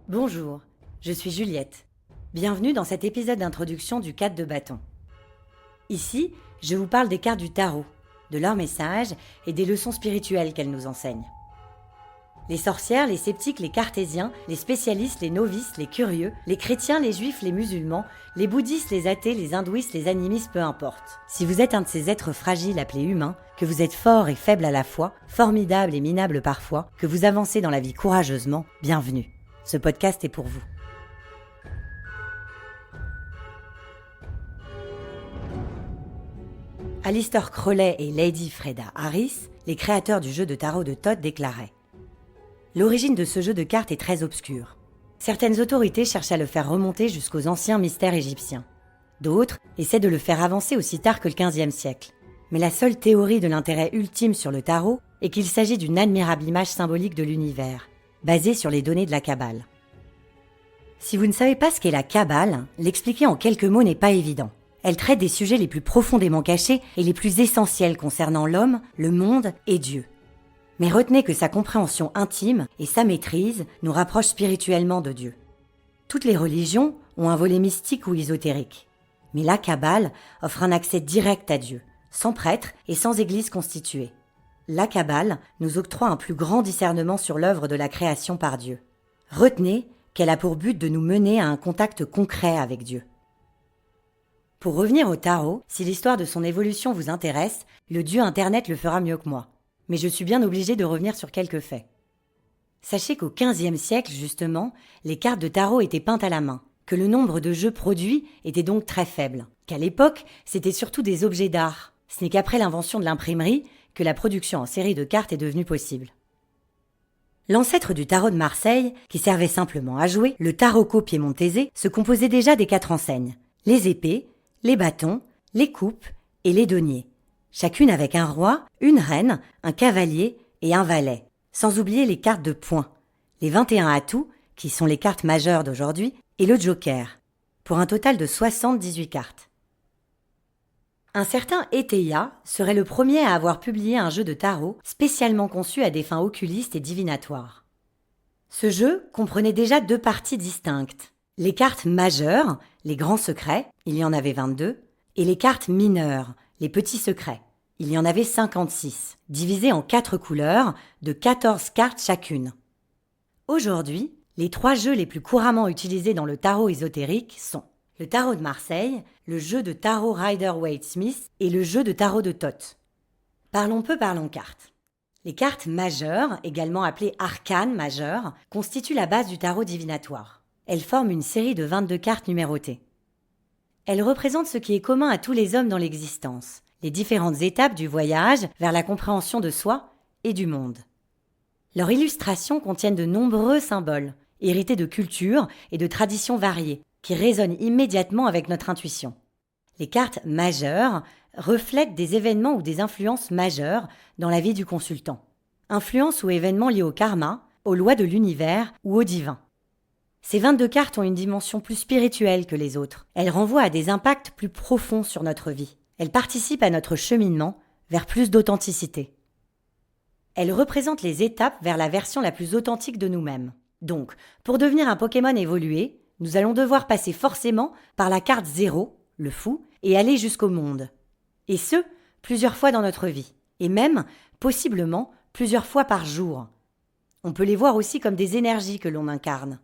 Bonjour, je suis Juliette. Bienvenue dans cet épisode d'introduction du 4 de bâton. Ici, je vous parle des cartes du tarot, de leurs messages et des leçons spirituelles qu'elles nous enseignent. Les sorcières, les sceptiques, les cartésiens, les spécialistes, les novices, les curieux, les chrétiens, les juifs, les musulmans, les bouddhistes, les athées, les hindouistes, les animistes, peu importe. Si vous êtes un de ces êtres fragiles appelés humains, que vous êtes fort et faible à la fois, formidable et minable parfois, que vous avancez dans la vie courageusement, bienvenue. Ce podcast est pour vous. Aleister Crowley et Lady Freda Harris, les créateurs du jeu de tarot de Thoth, déclaraient « L'origine de ce jeu de cartes est très obscure. Certaines autorités cherchent à le faire remonter jusqu'aux anciens mystères égyptiens. D'autres essaient de le faire avancer aussi tard que le XVe siècle. Mais la seule théorie de l'intérêt ultime sur le tarot est qu'il s'agit d'une admirable image symbolique de l'univers, basée sur les données de la Kabbale. Si vous ne savez pas ce qu'est la Kabbale, l'expliquer en quelques mots n'est pas évident. Elle traite des sujets les plus profondément cachés et les plus essentiels concernant l'homme, le monde et Dieu. Mais retenez que sa compréhension intime et sa maîtrise nous rapprochent spirituellement de Dieu. Toutes les religions ont un volet mystique ou ésotérique. Mais la Kabbale offre un accès direct à Dieu, sans prêtre et sans église constituée. La Kabbale nous octroie un plus grand discernement sur l'œuvre de la création par Dieu. Retenez qu'elle a pour but de nous mener à un contact concret avec Dieu. Pour revenir au tarot, si l'histoire de son évolution vous intéresse, le dieu Internet le fera mieux que moi. Mais je suis bien obligée de revenir sur quelques faits. Sachez qu'au XVe siècle, justement, les cartes de tarot étaient peintes à la main, que le nombre de jeux produits était donc très faible, qu'à l'époque, c'était surtout des objets d'art. Ce n'est qu'après l'invention de l'imprimerie que la production en série de cartes est devenue possible. L'ancêtre du tarot de Marseille, qui servait simplement à jouer, le tarocco piémontese, se composait déjà des 4 enseignes, les épées, les bâtons, les coupes et les deniers. Chacune avec un roi, une reine, un cavalier et un valet. Sans oublier les cartes de poing, les 21 atouts, qui sont les cartes majeures d'aujourd'hui, et le joker, pour un total de 78 cartes. Un certain Eteia serait le premier à avoir publié un jeu de tarot spécialement conçu à des fins occulistes et divinatoires. Ce jeu comprenait déjà 2 parties distinctes. Les cartes majeures, les grands secrets, il y en avait 22, et les cartes mineures, les petits secrets. Il y en avait 56, divisés en 4 couleurs, de 14 cartes chacune. Aujourd'hui, les 3 jeux les plus couramment utilisés dans le tarot ésotérique sont le tarot de Marseille, le jeu de tarot Rider-Waite-Smith et le jeu de tarot de Thoth. Parlons cartes. Les cartes majeures, également appelées arcanes majeures, constituent la base du tarot divinatoire. Elles forment une série de 22 cartes numérotées. Elles représentent ce qui est commun à tous les hommes dans l'existence, les différentes étapes du voyage vers la compréhension de soi et du monde. Leurs illustrations contiennent de nombreux symboles, hérités de cultures et de traditions variées, qui résonnent immédiatement avec notre intuition. Les cartes majeures reflètent des événements ou des influences majeures dans la vie du consultant. Influences ou événements liés au karma, aux lois de l'univers ou au divin. Ces 22 cartes ont une dimension plus spirituelle que les autres. Elles renvoient à des impacts plus profonds sur notre vie. Elles participent à notre cheminement vers plus d'authenticité. Elles représentent les étapes vers la version la plus authentique de nous-mêmes. Donc, pour devenir un Pokémon évolué, nous allons devoir passer forcément par la carte 0, le fou, et aller jusqu'au monde. Et ce, plusieurs fois dans notre vie. Et même, possiblement, plusieurs fois par jour. On peut les voir aussi comme des énergies que l'on incarne.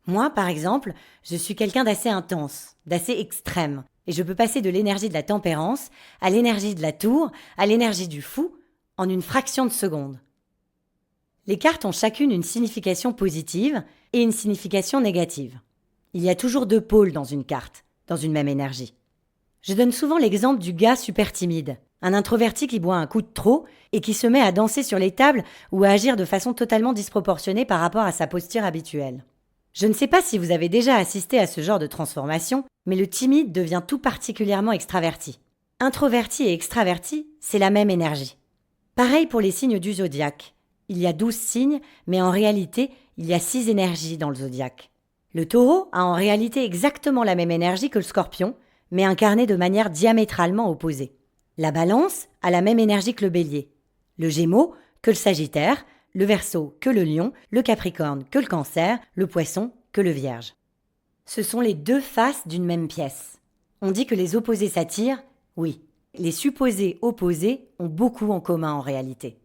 Moi, par exemple, je suis quelqu'un d'assez intense, d'assez extrême, et je peux passer de l'énergie de la tempérance à l'énergie de la tour, à l'énergie du fou, en une fraction de seconde. Les cartes ont chacune une signification positive et une signification négative. Il y a toujours 2 pôles dans une carte, dans une même énergie. Je donne souvent l'exemple du gars super timide, un introverti qui boit un coup de trop et qui se met à danser sur les tables ou à agir de façon totalement disproportionnée par rapport à sa posture habituelle. Je ne sais pas si vous avez déjà assisté à ce genre de transformation, mais le timide devient tout particulièrement extraverti. Introverti et extraverti, c'est la même énergie. Pareil pour les signes du zodiaque. Il y a 12 signes, mais en réalité, il y a 6 énergies dans le zodiaque. Le taureau a en réalité exactement la même énergie que le scorpion, mais incarnée de manière diamétralement opposée. La balance a la même énergie que le bélier. Le gémeaux que le sagittaire, le Verseau que le Lion, le Capricorne que le Cancer, le Poisson que le Vierge. Ce sont les deux faces d'une même pièce. On dit que les opposés s'attirent. Oui, les supposés opposés ont beaucoup en commun en réalité.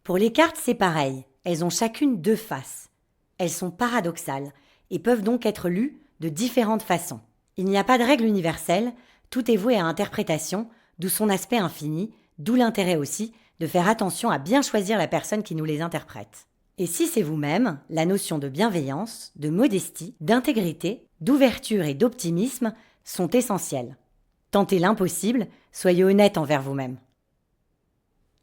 Pour les cartes, c'est pareil. Elles ont chacune deux faces. Elles sont paradoxales et peuvent donc être lues de différentes façons. Il n'y a pas de règle universelle, tout est voué à interprétation, d'où son aspect infini, d'où l'intérêt aussi de faire attention à bien choisir la personne qui nous les interprète. Et si c'est vous-même, la notion de bienveillance, de modestie, d'intégrité, d'ouverture et d'optimisme sont essentielles. Tentez l'impossible, soyez honnête envers vous-même.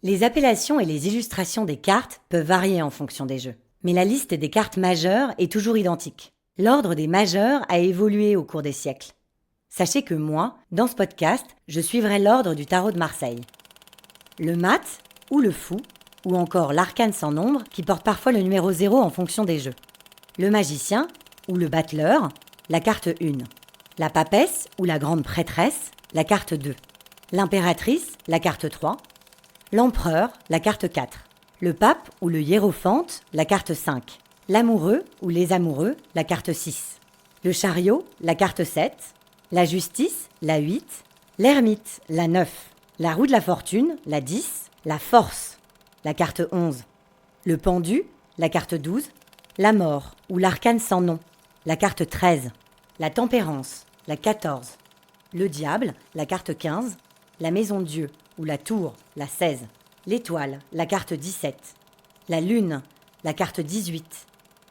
Les appellations et les illustrations des cartes peuvent varier en fonction des jeux. Mais la liste des cartes majeures est toujours identique. L'ordre des majeurs a évolué au cours des siècles. Sachez que moi, dans ce podcast, je suivrai l'ordre du tarot de Marseille. Le mat ou le fou, ou encore l'arcane sans nombre qui porte parfois le numéro 0 en fonction des jeux. Le magicien ou le battleur, la carte 1. La papesse ou la grande prêtresse, la carte 2. L'impératrice, la carte 3. L'empereur, la carte 4. Le pape ou le hiérophante, la carte 5. L'amoureux ou les amoureux, la carte 6. Le chariot, la carte 7. La justice, la 8. L'ermite, la 9. La roue de la fortune, la 10. La force, la carte 11. Le pendu, la carte 12. La mort ou l'arcane sans nom, la carte 13. La tempérance, la 14. Le diable, la carte 15. La maison de Dieu ou la tour, la 16. L'étoile, la carte 17. La lune, la carte 18.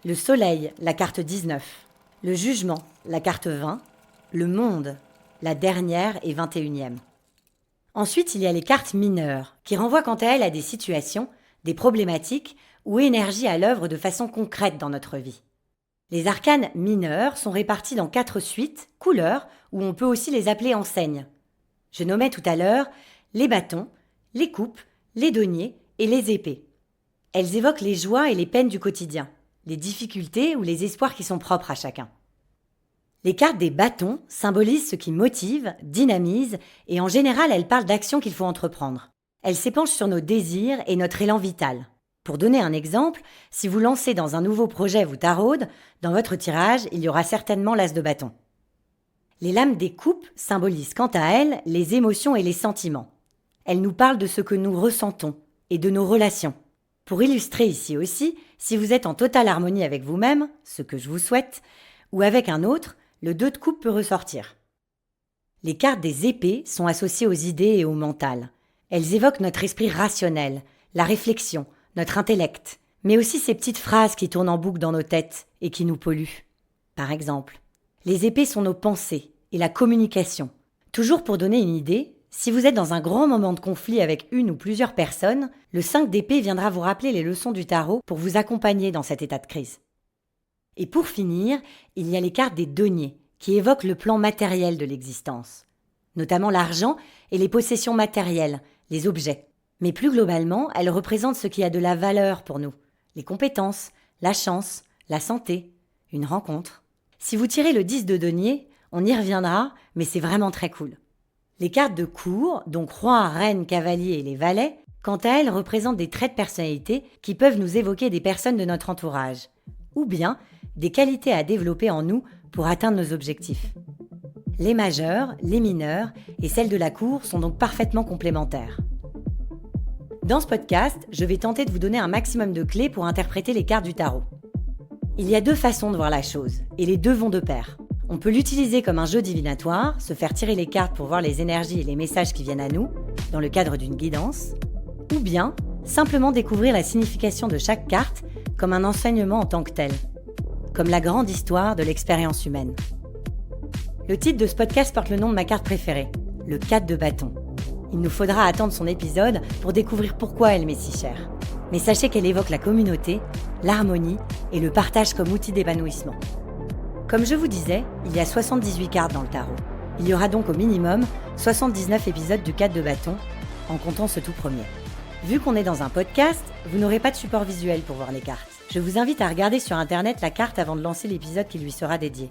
Le soleil, la carte 19. Le jugement, la carte 20. Le monde, la dernière et 21e. Ensuite, il y a les cartes mineures, qui renvoient quant à elles à des situations, des problématiques ou énergies à l'œuvre de façon concrète dans notre vie. Les arcanes mineurs sont répartis dans 4 suites, couleurs, ou on peut aussi les appeler enseignes. Je nommais tout à l'heure les bâtons, les coupes, les deniers et les épées. Elles évoquent les joies et les peines du quotidien, les difficultés ou les espoirs qui sont propres à chacun. Les cartes des bâtons symbolisent ce qui motive, dynamise et en général elles parlent d'actions qu'il faut entreprendre. Elles s'épanchent sur nos désirs et notre élan vital. Pour donner un exemple, si vous lancez dans un nouveau projet vous taraude, dans votre tirage il y aura certainement l'as de bâton. Les lames des coupes symbolisent quant à elles les émotions et les sentiments. Elles nous parlent de ce que nous ressentons et de nos relations. Pour illustrer ici aussi, si vous êtes en totale harmonie avec vous-même, ce que je vous souhaite, ou avec un autre, le 2 de coupe peut ressortir. Les cartes des épées sont associées aux idées et au mental. Elles évoquent notre esprit rationnel, la réflexion, notre intellect, mais aussi ces petites phrases qui tournent en boucle dans nos têtes et qui nous polluent. Par exemple, les épées sont nos pensées et la communication. Toujours pour donner une idée, si vous êtes dans un grand moment de conflit avec une ou plusieurs personnes, le 5 d'épée viendra vous rappeler les leçons du tarot pour vous accompagner dans cet état de crise. Et pour finir, il y a les cartes des deniers, qui évoquent le plan matériel de l'existence, notamment l'argent et les possessions matérielles, les objets. Mais plus globalement, elles représentent ce qui a de la valeur pour nous, les compétences, la chance, la santé, une rencontre. Si vous tirez le 10 de denier, on y reviendra, mais c'est vraiment très cool. Les cartes de cour, donc roi, reine, cavalier et les valets, quant à elles représentent des traits de personnalité qui peuvent nous évoquer des personnes de notre entourage, ou bien des qualités à développer en nous pour atteindre nos objectifs. Les majeurs, les mineurs et celles de la cour sont donc parfaitement complémentaires. Dans ce podcast, je vais tenter de vous donner un maximum de clés pour interpréter les cartes du tarot. Il y a 2 façons de voir la chose, et les 2 vont de pair. On peut l'utiliser comme un jeu divinatoire, se faire tirer les cartes pour voir les énergies et les messages qui viennent à nous, dans le cadre d'une guidance, ou bien simplement découvrir la signification de chaque carte comme un enseignement en tant que tel, comme la grande histoire de l'expérience humaine. Le titre de ce podcast porte le nom de ma carte préférée, le 4 de bâton. Il nous faudra attendre son épisode pour découvrir pourquoi elle m'est si chère. Mais sachez qu'elle évoque la communauté, l'harmonie et le partage comme outil d'épanouissement. Comme je vous disais, il y a 78 cartes dans le tarot. Il y aura donc au minimum 79 épisodes du 4 de bâton, en comptant ce tout premier. Vu qu'on est dans un podcast, vous n'aurez pas de support visuel pour voir les cartes. Je vous invite à regarder sur internet la carte avant de lancer l'épisode qui lui sera dédié.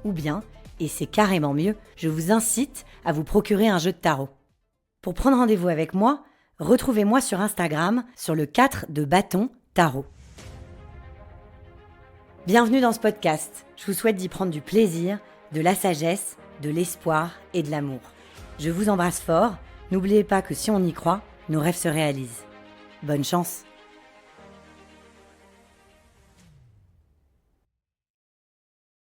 Ou bien, et c'est carrément mieux, je vous incite à vous procurer un jeu de tarot. Pour prendre rendez-vous avec moi, retrouvez-moi sur Instagram sur le 4 de bâton tarot. Bienvenue dans ce podcast. Je vous souhaite d'y prendre du plaisir, de la sagesse, de l'espoir et de l'amour. Je vous embrasse fort. N'oubliez pas que si on y croit, nos rêves se réalisent. Bonne chance!